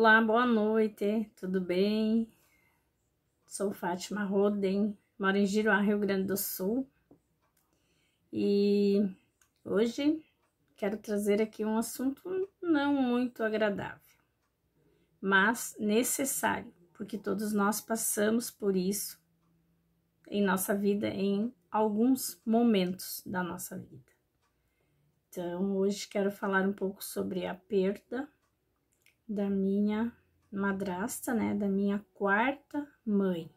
Olá, boa noite, tudo bem? Sou Fátima Roden, moro em Giruá, Rio Grande do Sul. E hoje quero trazer aqui um assunto não muito agradável, mas necessário, porque todos nós passamos por isso em nossa vida, em alguns momentos da nossa vida. Então, hoje quero falar um pouco sobre a perda da minha madrasta, né, da minha quarta mãe.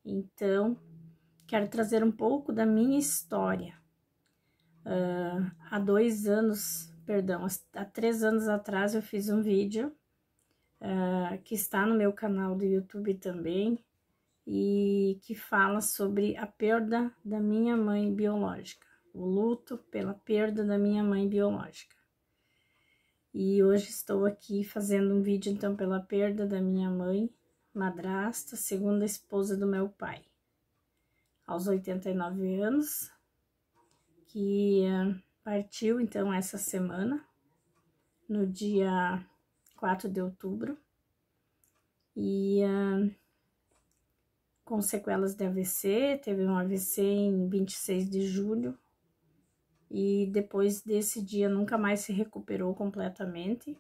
Então, quero trazer um pouco da minha história. Há 3 anos atrás eu fiz um vídeo que está no meu canal do YouTube também e que fala sobre a perda da minha mãe biológica, o luto pela perda da minha mãe biológica. E hoje estou aqui fazendo um vídeo, então, pela perda da minha mãe, madrasta, segunda esposa do meu pai, aos 89 anos, que partiu, então, essa semana, no dia 4 de outubro, e com sequelas de AVC, teve um AVC em 26 de julho, e depois desse dia nunca mais se recuperou completamente.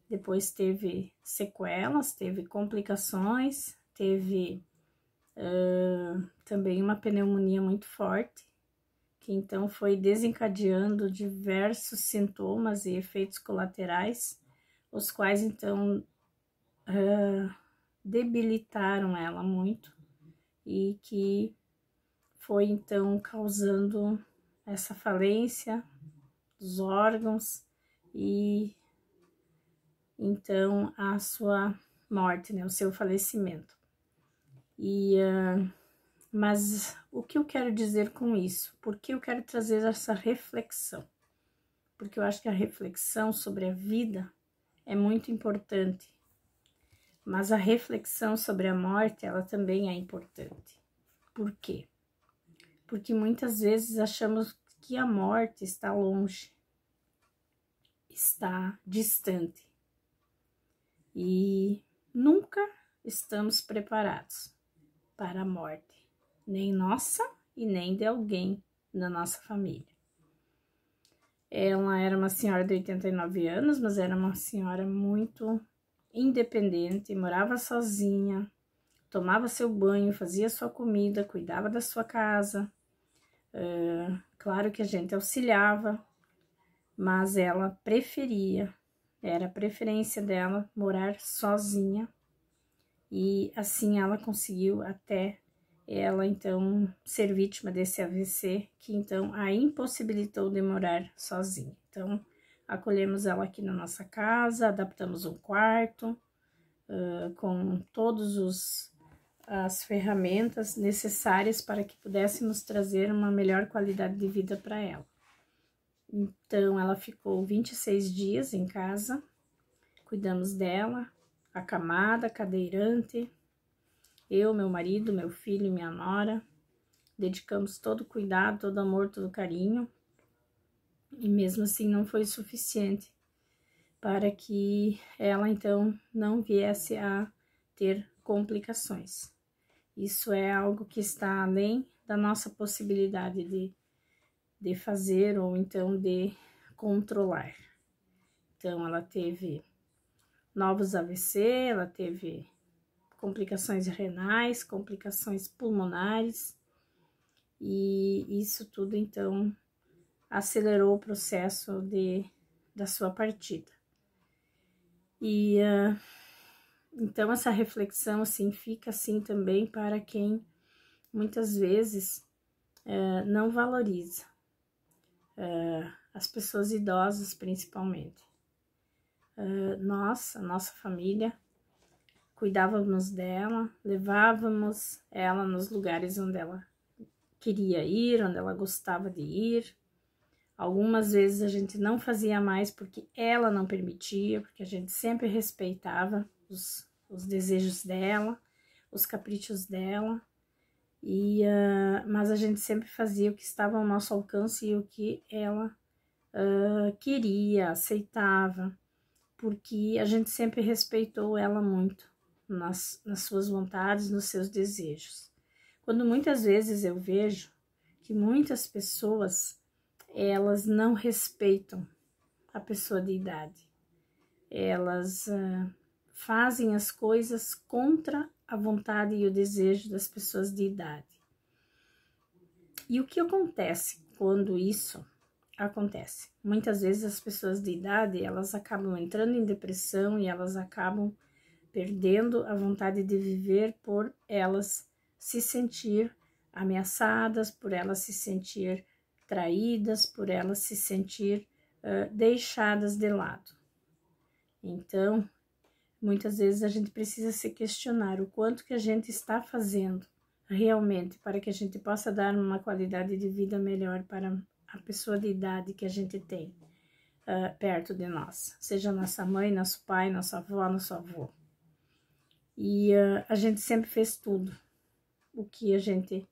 Depois teve sequelas, teve complicações, teve também uma pneumonia muito forte, que então foi desencadeando diversos sintomas e efeitos colaterais, os quais então debilitaram ela muito e que foi então causando essa falência dos órgãos e então a sua morte, né, o seu falecimento. Mas o que eu quero dizer com isso? Por que eu quero trazer essa reflexão? Porque eu acho que a reflexão sobre a vida é muito importante, mas a reflexão sobre a morte, ela também é importante. Por quê? Porque muitas vezes achamos que a morte está longe, está distante, e nunca estamos preparados para a morte, nem nossa e nem de alguém da nossa família. Ela era uma senhora de 89 anos, mas era uma senhora muito independente, morava sozinha, tomava seu banho, fazia sua comida, cuidava da sua casa. Claro que a gente auxiliava, mas ela preferia, era a preferência dela morar sozinha. E assim ela conseguiu até ela então ser vítima desse AVC, que então a impossibilitou de morar sozinha. Então acolhemos ela aqui na nossa casa, adaptamos um quarto com todas as ferramentas necessárias para que pudéssemos trazer uma melhor qualidade de vida para ela. Então ela ficou 26 dias em casa, cuidamos dela, acamada, cadeirante. Eu, meu marido, meu filho e minha nora, dedicamos todo o cuidado, todo o amor, todo o carinho. E mesmo assim não foi suficiente para que ela, então, não viesse a ter complicações. Isso é algo que está além da nossa possibilidade de fazer ou então de controlar. Então, ela teve novos AVC, ela teve complicações renais, complicações pulmonares, e isso tudo, então, acelerou o processo da sua partida. E, então, essa reflexão, assim, fica, assim, também para quem, muitas vezes, não valoriza, as pessoas idosas, principalmente. A nossa família, cuidávamos dela, levávamos ela nos lugares onde ela queria ir, onde ela gostava de ir. Algumas vezes a gente não fazia mais porque ela não permitia, porque a gente sempre respeitava os desejos dela, os caprichos dela, mas a gente sempre fazia o que estava ao nosso alcance e o que ela queria, aceitava, porque a gente sempre respeitou ela muito nas suas vontades, nos seus desejos. Quando muitas vezes eu vejo que muitas pessoas, elas não respeitam a pessoa de idade. Elas fazem as coisas contra a vontade e o desejo das pessoas de idade. E o que acontece quando isso acontece? Muitas vezes as pessoas de idade, elas acabam entrando em depressão e elas acabam perdendo a vontade de viver por elas se sentir ameaçadas, por elas se sentir traídas, por elas se sentir deixadas de lado. Então, muitas vezes a gente precisa se questionar o quanto que a gente está fazendo realmente para que a gente possa dar uma qualidade de vida melhor para a pessoa de idade que a gente tem perto de nós, seja nossa mãe, nosso pai, nossa avó, nosso avô. E a gente sempre fez tudo o que a gente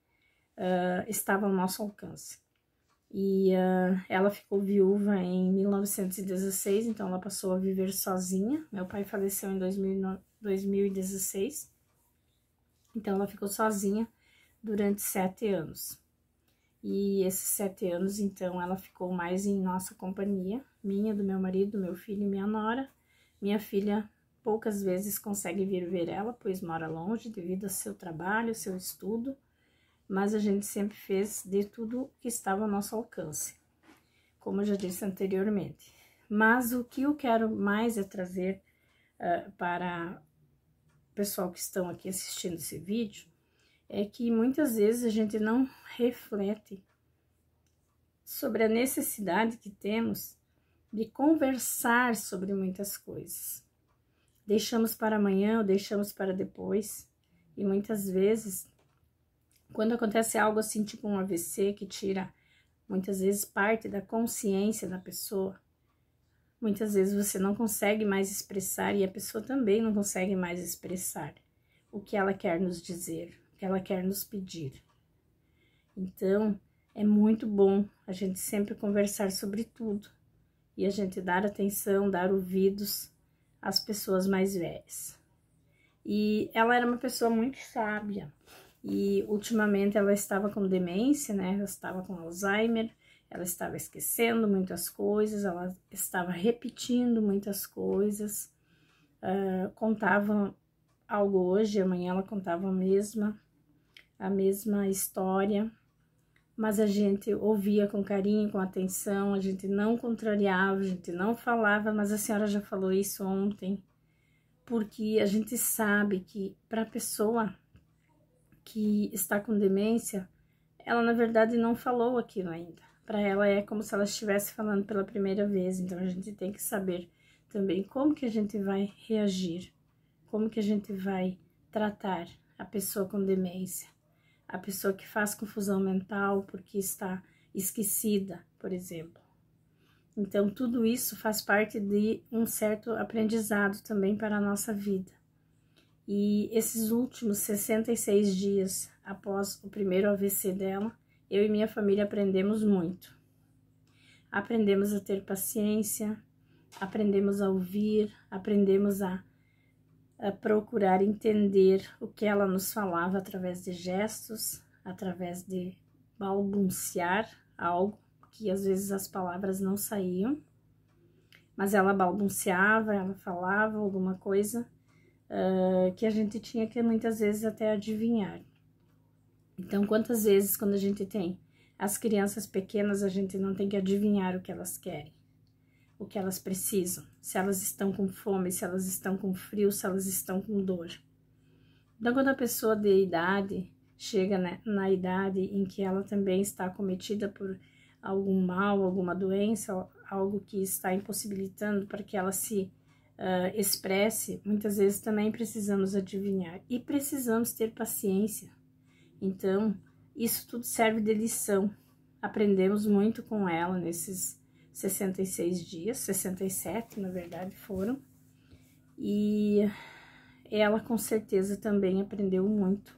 estava ao nosso alcance. E ela ficou viúva em 1916, então ela passou a viver sozinha. Meu pai faleceu em 2016, então ela ficou sozinha durante 7 anos. E esses 7 anos, então, ela ficou mais em nossa companhia, minha, do meu marido, do meu filho e minha nora. Minha filha poucas vezes consegue vir ver ela, pois mora longe devido ao seu trabalho, seu estudo. Mas a gente sempre fez de tudo que estava ao nosso alcance, como eu já disse anteriormente. Mas o que eu quero mais é trazer para o pessoal que estão aqui assistindo esse vídeo, é que muitas vezes a gente não reflete sobre a necessidade que temos de conversar sobre muitas coisas. Deixamos para amanhã ou deixamos para depois, e muitas vezes, quando acontece algo assim, tipo um AVC, que tira muitas vezes parte da consciência da pessoa, muitas vezes você não consegue mais expressar e a pessoa também não consegue mais expressar o que ela quer nos dizer, o que ela quer nos pedir. Então, é muito bom a gente sempre conversar sobre tudo e a gente dar atenção, dar ouvidos às pessoas mais velhas. E ela era uma pessoa muito sábia. E ultimamente ela estava com demência, né? Ela estava com Alzheimer, ela estava esquecendo muitas coisas, ela estava repetindo muitas coisas, contava algo hoje, amanhã ela contava a mesma história, mas a gente ouvia com carinho, com atenção, a gente não contrariava, a gente não falava, mas a senhora já falou isso ontem, porque a gente sabe que para a pessoa que está com demência, ela na verdade não falou aquilo ainda. Para ela é como se ela estivesse falando pela primeira vez, então a gente tem que saber também como que a gente vai reagir, como que a gente vai tratar a pessoa com demência, a pessoa que faz confusão mental porque está esquecida, por exemplo. Então tudo isso faz parte de um certo aprendizado também para a nossa vida. E esses últimos 66 dias após o primeiro AVC dela, eu e minha família aprendemos muito. Aprendemos a ter paciência, aprendemos a ouvir, aprendemos a procurar entender o que ela nos falava através de gestos, através de balbuciar algo, que às vezes as palavras não saíam, mas ela balbuciava, ela falava alguma coisa que a gente tinha que muitas vezes até adivinhar. Então, quantas vezes quando a gente tem as crianças pequenas, a gente não tem que adivinhar o que elas querem, o que elas precisam, se elas estão com fome, se elas estão com frio, se elas estão com dor. Então, quando a pessoa de idade chega na idade em que ela também está acometida por algum mal, alguma doença, algo que está impossibilitando para que ela se expresse, muitas vezes também precisamos adivinhar e precisamos ter paciência. Então, isso tudo serve de lição. Aprendemos muito com ela nesses 66 dias, 67 na verdade foram, e ela com certeza também aprendeu muito.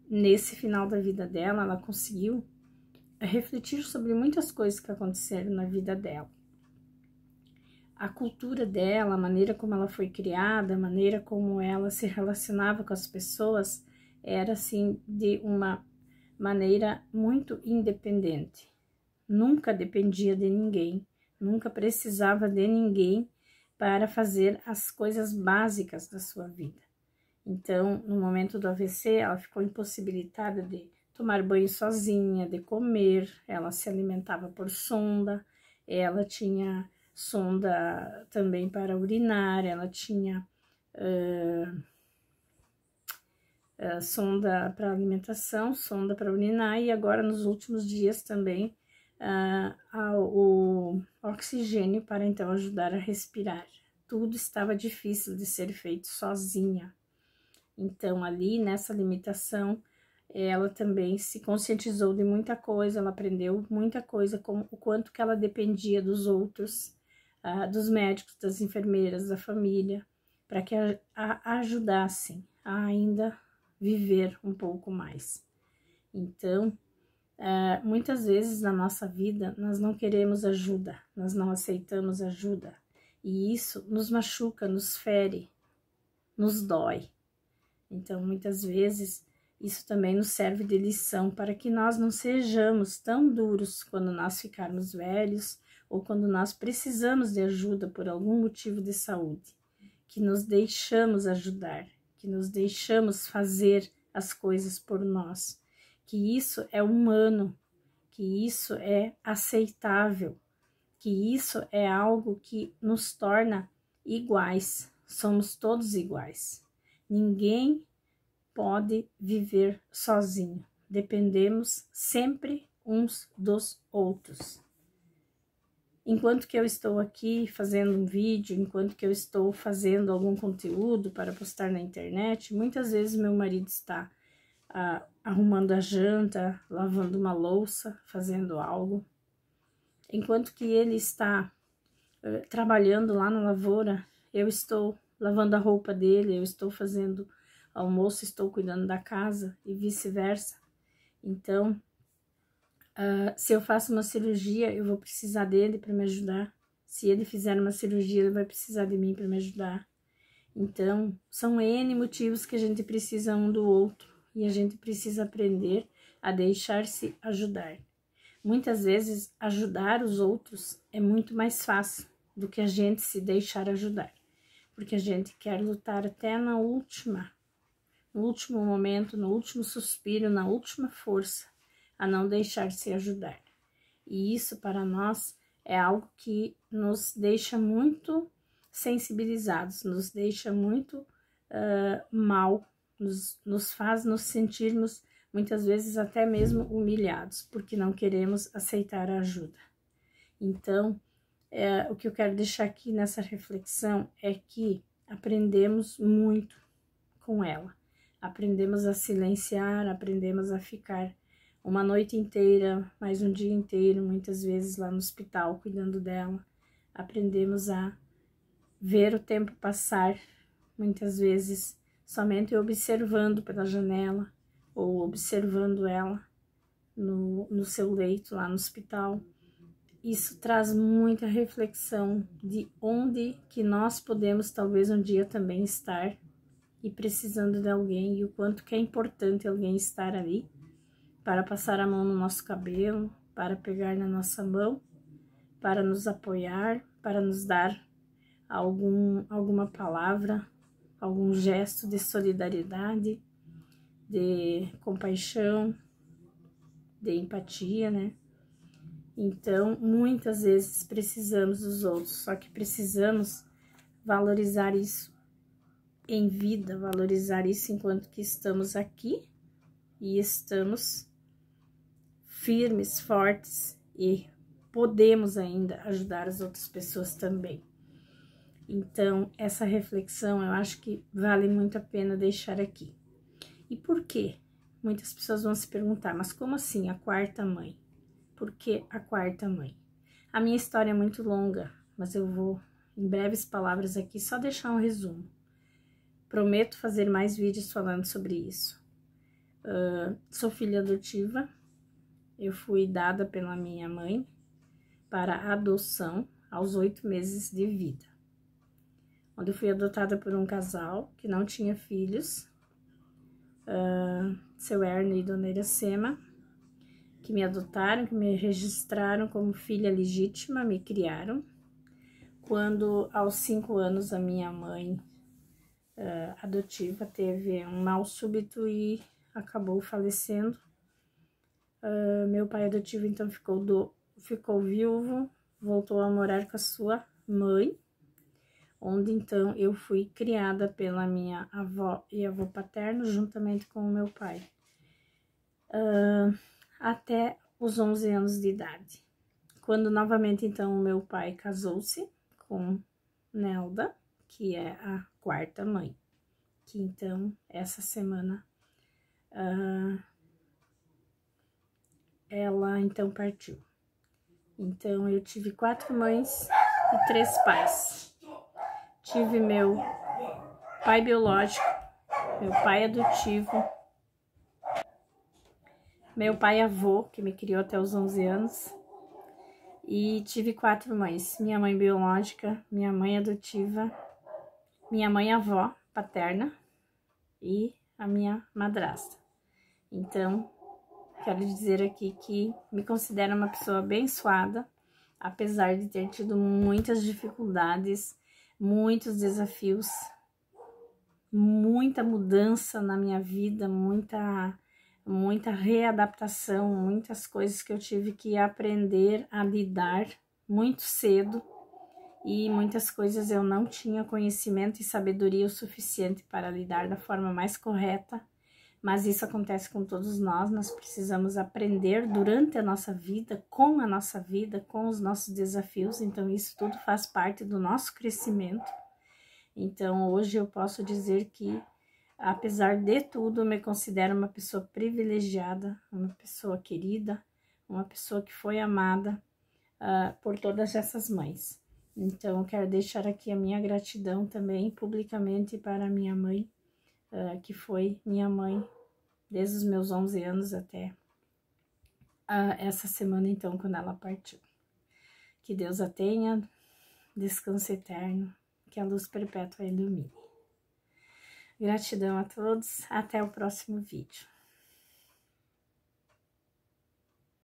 Nesse final da vida dela, ela conseguiu refletir sobre muitas coisas que aconteceram na vida dela. a cultura dela, a maneira como ela foi criada, a maneira como ela se relacionava com as pessoas, era assim de uma maneira muito independente. Nunca dependia de ninguém, nunca precisava de ninguém para fazer as coisas básicas da sua vida. Então, no momento do AVC, ela ficou impossibilitada de tomar banho sozinha, de comer, ela se alimentava por sonda, ela tinha sonda também para urinar, ela tinha sonda para alimentação, sonda para urinar, e agora nos últimos dias também o oxigênio para então ajudar a respirar. Tudo estava difícil de ser feito sozinha. Então, ali nessa limitação, ela também se conscientizou de muita coisa, ela aprendeu muita coisa, como o quanto que ela dependia dos outros, dos médicos, das enfermeiras, da família, para que a ajudassem a ainda viver um pouco mais. Então, muitas vezes na nossa vida, nós não queremos ajuda, nós não aceitamos ajuda, e isso nos machuca, nos fere, nos dói. Então, muitas vezes, isso também nos serve de lição para que nós não sejamos tão duros quando nós ficarmos velhos ou quando nós precisamos de ajuda por algum motivo de saúde, que nos deixamos ajudar, que nos deixamos fazer as coisas por nós, que isso é humano, que isso é aceitável, que isso é algo que nos torna iguais, somos todos iguais. Ninguém pode viver sozinho, dependemos sempre uns dos outros. Enquanto que eu estou aqui fazendo um vídeo, enquanto que eu estou fazendo algum conteúdo para postar na internet, muitas vezes meu marido está arrumando a janta, lavando uma louça, fazendo algo. Enquanto que ele está trabalhando lá na lavoura, eu estou lavando a roupa dele, eu estou fazendo almoço, estou cuidando da casa e vice-versa. Então, se eu faço uma cirurgia, eu vou precisar dele para me ajudar. Se ele fizer uma cirurgia, ele vai precisar de mim para me ajudar. Então, são N motivos que a gente precisa um do outro e a gente precisa aprender a deixar-se ajudar. Muitas vezes, ajudar os outros é muito mais fácil do que a gente se deixar ajudar, porque a gente quer lutar até no último momento, no último suspiro, na última força, a não deixar-se ajudar. E isso, para nós, é algo que nos deixa muito sensibilizados, nos deixa muito mal, nos faz nos sentirmos muitas vezes até mesmo humilhados, porque não queremos aceitar a ajuda. Então, o que eu quero deixar aqui nessa reflexão é que aprendemos muito com ela. Aprendemos a silenciar, aprendemos a ficar uma noite inteira, mais um dia inteiro, muitas vezes lá no hospital, cuidando dela. Aprendemos a ver o tempo passar, muitas vezes somente observando pela janela ou observando ela no seu leito lá no hospital. Isso traz muita reflexão de onde que nós podemos talvez um dia também estar e precisando de alguém, e o quanto que é importante alguém estar ali para passar a mão no nosso cabelo, para pegar na nossa mão, para nos apoiar, para nos dar alguma palavra, algum gesto de solidariedade, de compaixão, de empatia, né? Então, muitas vezes precisamos dos outros, só que precisamos valorizar isso em vida, valorizar isso enquanto que estamos aqui e estamos firmes, fortes e podemos ainda ajudar as outras pessoas também. Então, essa reflexão eu acho que vale muito a pena deixar aqui. E por quê? Muitas pessoas vão se perguntar, mas como assim a quarta mãe? Por que a quarta mãe? A minha história é muito longa, mas eu vou, em breves palavras aqui, só deixar um resumo. Prometo fazer mais vídeos falando sobre isso. Sou filha adotiva, eu fui dada pela minha mãe para adoção aos 8 meses de vida, onde eu fui adotada por um casal que não tinha filhos, seu Erno e Dona Iracema, que me adotaram, que me registraram como filha legítima, me criaram. Quando, aos 5 anos, a minha mãe adotiva teve um mal súbito e acabou falecendo. Meu pai adotivo, então, ficou viúvo, voltou a morar com a sua mãe, onde, então, eu fui criada pela minha avó e avô paterno, juntamente com o meu pai, até os 11 anos de idade. Quando, novamente, então, o meu pai casou-se com Nelda, que é a 4ª mãe, que, então, essa semana, ela, então, partiu. Então, eu tive 4 mães e 3 pais. Tive meu pai biológico, meu pai adotivo, meu pai avô, que me criou até os 11 anos, e tive 4 mães. Minha mãe biológica, minha mãe adotiva, minha mãe avó paterna e a minha madrasta. Então, quero dizer aqui que me considero uma pessoa abençoada, apesar de ter tido muitas dificuldades, muitos desafios, muita mudança na minha vida, muita readaptação, muitas coisas que eu tive que aprender a lidar muito cedo, e muitas coisas eu não tinha conhecimento e sabedoria o suficiente para lidar da forma mais correta, mas isso acontece com todos nós precisamos aprender durante a nossa vida, com os nossos desafios, então isso tudo faz parte do nosso crescimento. Então hoje eu posso dizer que, apesar de tudo, eu me considero uma pessoa privilegiada, uma pessoa querida, uma pessoa que foi amada por todas essas mães. Então, eu quero deixar aqui a minha gratidão também publicamente para a minha mãe, que foi minha mãe desde os meus 11 anos até essa semana, então, quando ela partiu. Que Deus a tenha, descanso eterno, que a luz perpétua a ilumine. Gratidão a todos, até o próximo vídeo.